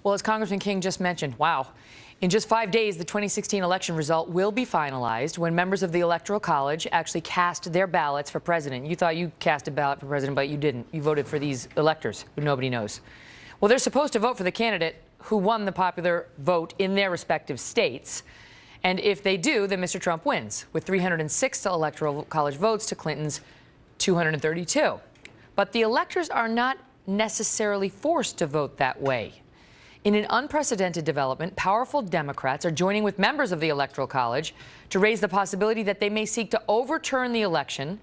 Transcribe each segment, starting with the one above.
Well, as Congressman King just mentioned, wow. In just 5 days, the 2016 election result will be finalized when members of the Electoral College actually cast their ballots for president. You thought you cast a ballot for president, but you didn't. You voted for these electors who nobody knows. Well, they're supposed to vote for the candidate who won the popular vote in their respective states. And if they do, then Mr. Trump wins, with 306 Electoral College votes to Clinton's 232. But the electors are not necessarily forced to vote that way. In an unprecedented development, powerful Democrats are joining with members of the Electoral College to raise the possibility that they may seek to overturn the election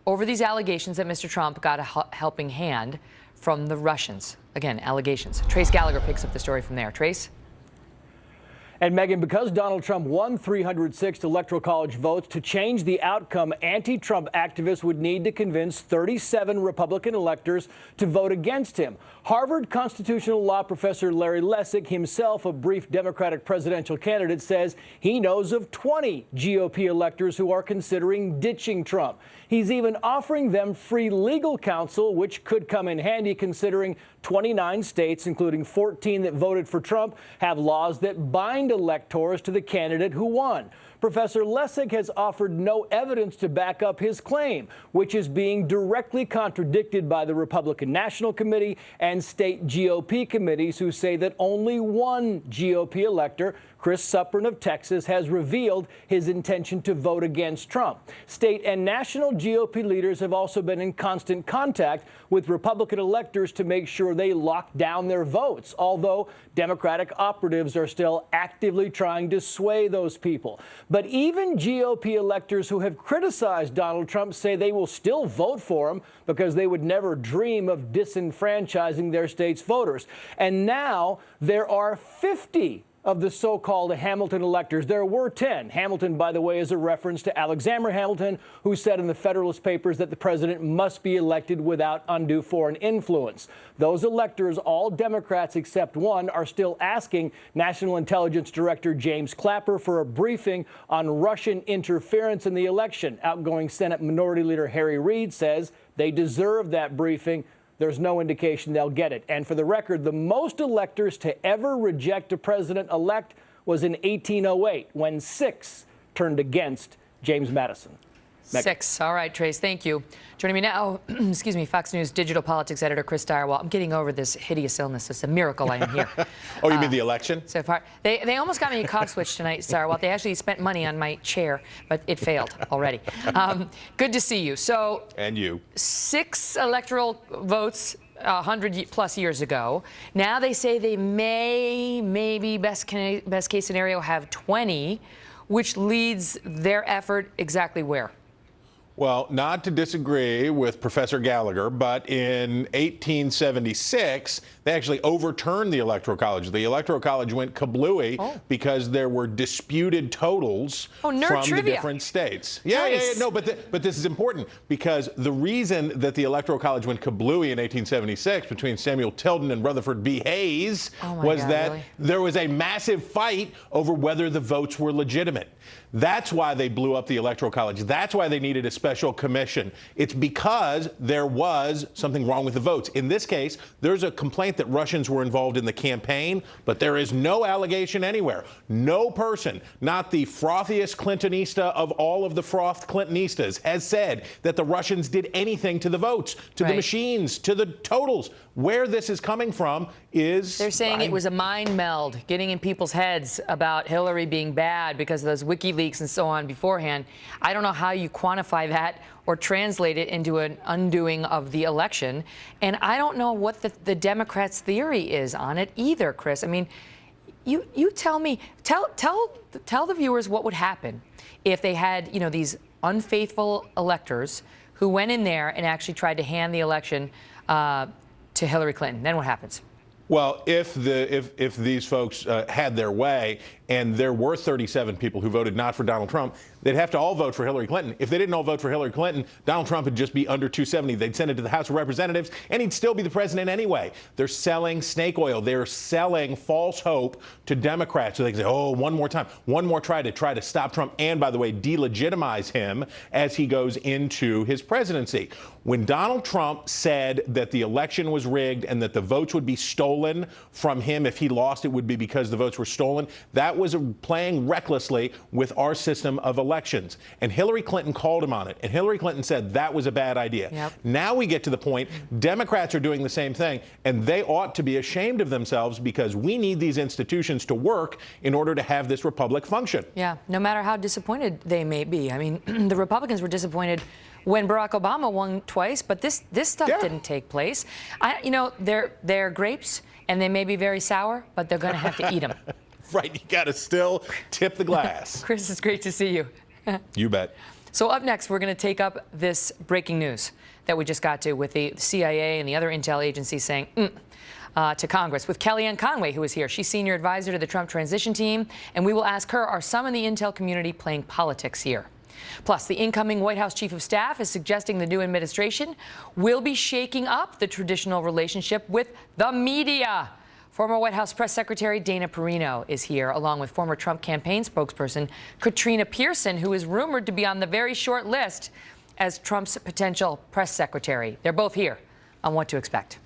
over these allegations that Mr. Trump got a helping hand from the Russians. Again, allegations. Trace Gallagher picks up the story from there. Trace? And Megan, because Donald Trump won 306 Electoral College votes, to change the outcome, anti-Trump activists would need to convince 37 Republican electors to vote against him. Harvard constitutional law professor Larry Lessig, himself a brief Democratic presidential candidate, says he knows of 20 GOP electors who are considering ditching Trump. He's even offering them free legal counsel, which could come in handy considering 29 states, including 14 that voted for Trump, have laws that bind electors to the candidate who won. Professor Lessig has offered no evidence to back up his claim, which is being directly contradicted by the Republican National Committee and state GOP committees, who say that only one GOP elector, Chris Suprin of Texas, has revealed his intention to vote against Trump. State and national GOP leaders have also been in constant contact with Republican electors to make sure they lock down their votes, although Democratic operatives are still actively trying to sway those people. But even GOP electors who have criticized Donald Trump say they will still vote for him because they would never dream of disenfranchising their state's voters. And now there are 50 of the so-called Hamilton electors. There were 10. Hamilton, by the way, is a reference to Alexander Hamilton, who said in the Federalist Papers that the president must be elected without undue foreign influence. Those electors, all Democrats except one, are still asking National Intelligence Director James Clapper for a briefing on Russian interference in the election. Outgoing Senate Minority Leader Harry Reid says they deserve that briefing. There's no indication they'll get it. And for the record, the most electors to ever reject a president-elect was in 1808, when 6 turned against James Madison. 6. All right, Trace, thank you. Joining me now, excuse me, Fox News digital politics editor Chris Direwalt. I'm getting over this hideous illness. It's a miracle I am here. Oh, you mean the election? So far, they almost got me a cop switch tonight, Direwalt. They actually spent money on my chair, but it failed already. Good to see you. So, and you. 6 electoral votes 100+ years ago. Now they say they maybe best case scenario, have 20, which leads their effort exactly where? Well, not to disagree with Professor Gallagher, but in 1876, they actually overturned the Electoral College. The Electoral College went kablooey because there were disputed totals from the different states. Nice. No, but this is important because the reason that the Electoral College went kablooey in 1876 between Samuel Tilden and Rutherford B. Hayes was that there was a massive fight over whether the votes were legitimate. That's why they blew up the Electoral College. That's why they needed a special commission. It's because there was something wrong with the votes. In this case, there's a complaint that Russians were involved in the campaign, but there is no allegation anywhere. No person, not the frothiest Clintonista of all of the frothed Clintonistas, has said that the Russians did anything to the votes, to the machines, to the totals. Where this is coming from is... They're saying it was a mind meld, getting in people's heads about Hillary being bad because of those WikiLeaks and so on beforehand. I don't know how you quantify that or translate it into an undoing of the election. And I don't know what the Democrats' theory is on it either, Chris. I mean, you tell me, tell the viewers what would happen if they had, these unfaithful electors who went in there and actually tried to hand the election to Hillary Clinton. Then what happens? Well, if these folks had their way and there were 37 people who voted not for Donald Trump, they'd have to all vote for Hillary Clinton. If they didn't all vote for Hillary Clinton, Donald Trump would just be under 270. They'd send it to the House of Representatives, and he'd still be the president anyway. They're selling snake oil. They're selling false hope to Democrats. So they can say, oh, one more time, one more try to stop Trump, and, by the way, delegitimize him as he goes into his presidency. When Donald Trump said that the election was rigged and that the votes would be stolen stolen from him. If he lost, it would be because the votes were stolen. That was playing recklessly with our system of elections. And Hillary Clinton called him on it. And Hillary Clinton said that was a bad idea. Yep. Now we get to the point, Democrats are doing the same thing, and they ought to be ashamed of themselves because we need these institutions to work in order to have this republic function. Yeah, no matter how disappointed they may be. I mean, the Republicans were disappointed when Barack Obama won twice, but this stuff didn't take place. You know, they're grapes, and they may be very sour, but they're going to have to eat them. Right, you got to still tip the glass. Chris, it's great to see you. You bet. So up next, we're going to take up this breaking news that we just got to with the CIA and the other intel agencies saying to Congress with Kellyanne Conway, who is here. She's senior advisor to the Trump transition team, and we will ask her, are some in the intel community playing politics here? Plus, the incoming White House chief of staff is suggesting the new administration will be shaking up the traditional relationship with the media. Former White House press secretary Dana Perino is here, along with former Trump campaign spokesperson Katrina Pearson, who is rumored to be on the very short list as Trump's potential press secretary. They're both here on What to Expect.